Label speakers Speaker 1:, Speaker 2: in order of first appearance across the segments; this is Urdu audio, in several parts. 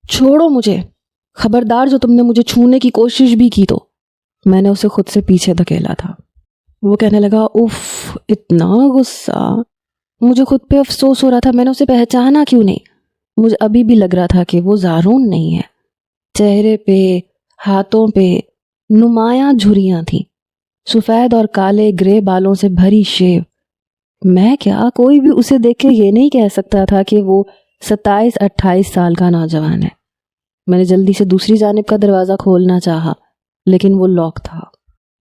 Speaker 1: چھوڑو مجھے، خبردار جو تم نے مجھے چھونے کی کوشش بھی کی تو۔ میں نے اسے خود سے پیچھے دھکیلا تھا۔ وہ کہنے لگا، اف، اتنا غصہ! مجھے خود پہ افسوس ہو رہا تھا، میں نے اسے پہچانا کیوں نہیں؟ مجھے ابھی بھی لگ رہا تھا کہ وہ زارون نہیں ہے۔ چہرے پہ، ہاتھوں پہ نمایاں جھریاں تھیں، سفید اور کالے گرے بالوں سے بھری شیو۔ میں کیا، کوئی بھی اسے دیکھ کے یہ نہیں کہہ سکتا تھا کہ وہ 27-28 سال کا نوجوان ہے۔ میں نے جلدی سے دوسری جانب کا دروازہ کھولنا چاہا، لیکن وہ لاک تھا۔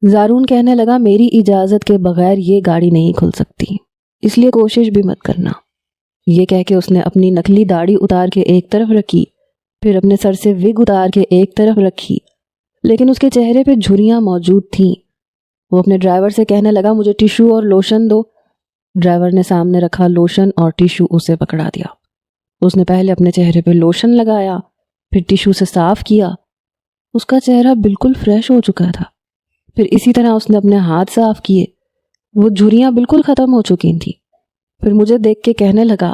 Speaker 1: زارون کہنے لگا، میری اجازت کے بغیر یہ گاڑی نہیں کھل سکتی، اس لیے کوشش بھی مت کرنا۔ یہ کہہ کے اس نے اپنی نکلی داڑھی اتار کے ایک طرف رکھی، پھر اپنے سر سے وگ اتار کے ایک طرف رکھی، لیکن اس کے چہرے پہ جھریاں موجود تھیں۔ وہ اپنے ڈرائیور سے کہنے لگا، مجھے ٹیشو اور لوشن دو۔ ڈرائیور نے سامنے رکھا لوشن اور ٹیشو اسے پکڑا دیا۔ اس نے پہلے اپنے چہرے پہ لوشن لگایا، پھر ٹیشو سے صاف کیا۔ اس کا چہرہ بالکل فریش ہو چکا تھا۔ پھر اسی طرح اس نے اپنے ہاتھ صاف کیے، وہ جھریاں بالکل ختم ہو چکی تھیں۔ پھر مجھے دیکھ کے کہنے لگا،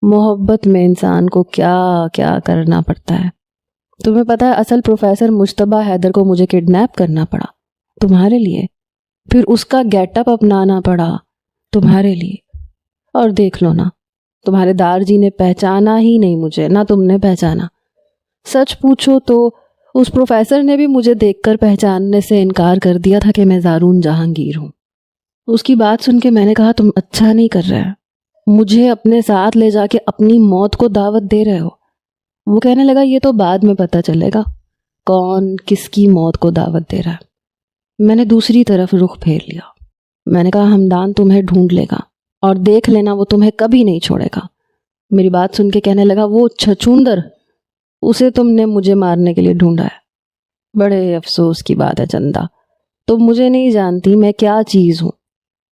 Speaker 1: محبت میں انسان کو کیا کیا کرنا پڑتا ہے۔ تمہیں پتہ ہے، اصل پروفیسر مجتبیٰ حیدر کو مجھے کڈنیپ کرنا پڑا تمہارے لیے، پھر اس کا گیٹ اپ اپنانا پڑا تمہارے لیے، اور دیکھ لو نا، تمہارے دار جی نے پہچانا ہی نہیں مجھے، نہ تم نے پہچانا۔ سچ پوچھو تو اس پروفیسر نے بھی مجھے دیکھ کر پہچاننے سے انکار کر دیا تھا کہ میں زارون جہانگیر ہوں۔ اس کی بات سن کے میں نے کہا، تم اچھا نہیں کر رہے، مجھے اپنے ساتھ لے جا کے اپنی موت کو دعوت دے رہے ہو۔ وہ کہنے لگا، یہ تو بعد میں پتہ چلے گا کون کس کی موت کو دعوت دے رہا ہے۔ میں نے دوسری طرف رخ پھیر لیا۔ میں نے کہا، ہمدان تمہیں ڈھونڈ لے گا، اور دیکھ لینا وہ تمہیں کبھی نہیں چھوڑے گا۔ میری بات سن کے کہنے لگا، وہ چھچوندر، اسے تم نے مجھے مارنے کے لیے ڈھونڈا ہے۔ بڑے افسوس کی بات ہے چندا، تم مجھے نہیں جانتی میں کیا چیز ہوں۔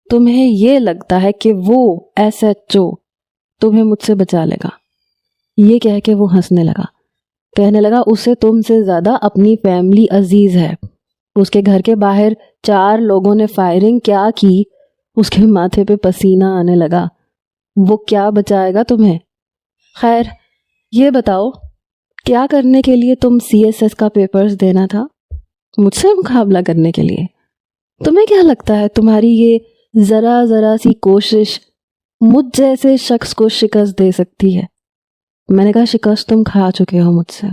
Speaker 1: تمہیں یہ لگتا ہے کہ وہ SHO تمہیں مجھ سے بچا لے گا۔ یہ کہہ کے وہ ہنسنے لگا، کہنے لگا، اسے تم سے زیادہ اپنی فیملی عزیز ہے۔ اس کے گھر کے باہر 4 لوگوں نے فائرنگ کیا کی، اس کے ماتھے پہ پسینہ آنے لگا۔ وہ کیا بچائے گا تمہیں؟ خیر، یہ بتاؤ، کیا کرنے کے لیے تم CSS کا پیپرز دینا تھا؟ مجھ سے مقابلہ کرنے کے لیے؟ تمہیں کیا لگتا ہے تمہاری یہ ذرا سی کوشش مجھ جیسے شخص کو شکست دے سکتی ہے؟ میں نے کہا، شکست تم کھا چکے ہو مجھ سے،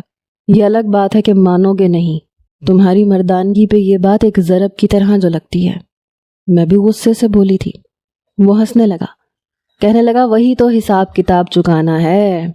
Speaker 1: یہ الگ بات ہے کہ مانو گے نہیں۔ تمہاری مردانگی پہ یہ بات ایک ضرب کی طرح جو لگتی ہے۔ میں بھی غصے سے بولی تھی۔ وہ ہنسنے لگا، کہنے لگا، وہی تو حساب کتاب چکانا ہے۔